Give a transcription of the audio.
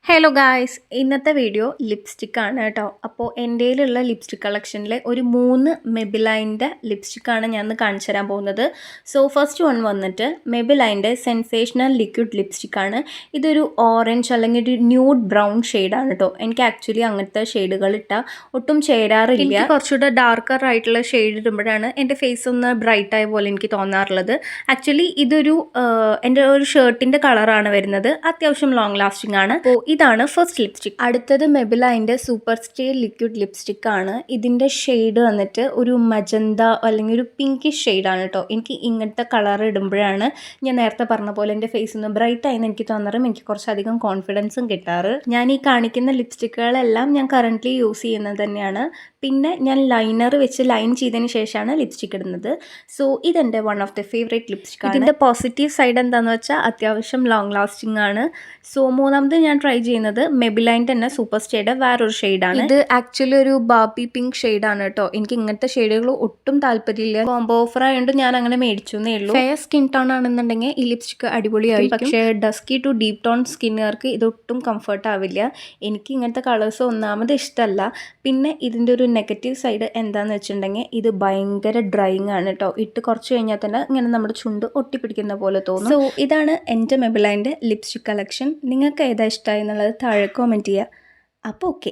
Hello guys, ഇന്നത്തെ video lipstick ആണ് കേട്ടോ. അപ്പോൾ എൻ്റെ കയ്യിലുള്ള ലിപ്സ്റ്റിക് കളക്ഷനിലെ ഒരു 3 മെബിലൈൻ്റെ ലിപ്സ്റ്റിക്കാണ് ഞാൻ ഇന്ന് കാണിച്ചു തരാൻ പോകുന്നത്. സോ ഫസ്റ്റ് വൺ വന്നിട്ട് മെബിലൈൻ്റെ സെൻസേഷണൽ ലിക്വിഡ് ലിപ്സ്റ്റിക്കാണ്. ഇതൊരു ഓറഞ്ച് അല്ലെങ്കിൽ ഒരു ന്യൂഡ് ബ്രൗൺ ഷെയ്ഡാണ് കേട്ടോ. എനിക്ക് ആക്ച്വലി അങ്ങനത്തെ ഷെയ്ഡുകൾ ഇട്ടാൽ ഒട്ടും ചേരാറില്ല. എനിക്ക് കുറച്ചുകൂടെ ഡാർക്കർ ആയിട്ടുള്ള ഷെയ്ഡ് ഇടുമ്പോഴാണ് എൻ്റെ ഫേസ് ഒന്ന് ബ്രൈറ്റ് ആയ പോലെ എനിക്ക് തോന്നാറുള്ളത്. ആക്ച്വലി ഇതൊരു എൻ്റെ ഒരു ഷർട്ടിൻ്റെ കളറാണ് വരുന്നത്. അത്യാവശ്യം ലോങ് ലാസ്റ്റിംഗ് ആണ്. അപ്പോൾ ഇതാണ് ഫസ്റ്റ് ലിപ്സ്റ്റിക്. അടുത്തത് മെബിലൈൻ്റെ സൂപ്പർ സ്റ്റേ ലിക്വിഡ് ലിപ്സ്റ്റിക് ആണ്. ഇതിൻ്റെ ഷെയ്ഡ് വന്നിട്ട് ഒരു മജന്ത അല്ലെങ്കിൽ ഒരു പിങ്കിഷ് ഷെയ്ഡാണ് കേട്ടോ. എനിക്ക് ഇങ്ങനത്തെ കളർ ഇടുമ്പോഴാണ് ഞാൻ നേരത്തെ പറഞ്ഞ പോലെ എൻ്റെ ഫേസ് ഒന്ന് ബ്രൈറ്റ് ആയെന്ന് എനിക്ക് തോന്നാറും എനിക്ക് കുറച്ചധികം കോൺഫിഡൻസും കിട്ടാറ്. ഞാൻ ഈ കാണിക്കുന്ന ലിപ്സ്റ്റിക്കുകളെല്ലാം ഞാൻ കറൻ്റ്ലി യൂസ് ചെയ്യുന്നത് തന്നെയാണ്. പിന്നെ ഞാൻ ലൈനർ വെച്ച് ലൈൻ ചെയ്തതിന് ശേഷമാണ് ലിപ്സ്റ്റിക് ഇടുന്നത്. സോ ഇതെൻ്റെ one of the favourite lipstick ആണ്. ഇതിൻ്റെ പോസിറ്റീവ് സൈഡ് എന്താണെന്ന് വെച്ചാൽ അത്യാവശ്യം ലോങ് ലാസ്റ്റിംഗ് ആണ്. സോ മൂന്നാമത് ഞാൻ ട്രൈ ചെയ്യുന്നത് മെബിലൈൻ്റെ തന്നെ സൂപ്പർ സ്റ്റേയുടെ വേറൊരു ഷെയ്ഡാണ്. ഇത് ആക്ച്വലി ഒരു ബാബി പിങ്ക് ഷെയ്ഡാണ് കേട്ടോ. എനിക്ക് ഇങ്ങനത്തെ ഷെയ്ഡുകൾ ഒട്ടും താല്പര്യമില്ല. കോംബോ ഓഫർ ആയതുകൊണ്ട് ഞാൻ അങ്ങനെ മേടിച്ചു എന്നേ ഉള്ളൂ. ഫെയർ സ്കിൻ ടോൺ ആണെന്നുണ്ടെങ്കിൽ ഈ ലിപ്സ്റ്റിക് അടിപൊളിയായിരിക്കും. പക്ഷേ ഡസ്കി ടു ഡീപ് ടോൺ സ്കിന്നുകാർക്ക് ഇതൊട്ടും കംഫർട്ട് ആവില്ല. എനിക്ക് ഇങ്ങനത്തെ കളേഴ്സ് ഒന്നാമത് ഇഷ്ടമല്ല. പിന്നെ ഇതിൻ്റെ ഒരു നെഗറ്റീവ് സൈഡ് എന്താണെന്ന് വെച്ചിട്ടുണ്ടെങ്കിൽ ഇത് ഭയങ്കര ഡ്രൈയിങ് ആണ് കേട്ടോ. ഇട്ട് കുറച്ച് കഴിഞ്ഞാൽ തന്നെ ഇങ്ങനെ നമ്മുടെ ചുണ്ട് ഒട്ടിപ്പിടിക്കുന്ന പോലെ തോന്നും. സോ ഇതാണ് എൻ്റെ മെബിലൈൻ്റെ ലിപ്സ്റ്റിക് കളക്ഷൻ. നിങ്ങൾക്ക് ഏതാ ഇഷ്ടമായി എന്നുള്ളത് താഴെ കോമെൻറ്റ് ചെയ്യുക. അപ്പോൾ ഓക്കെ.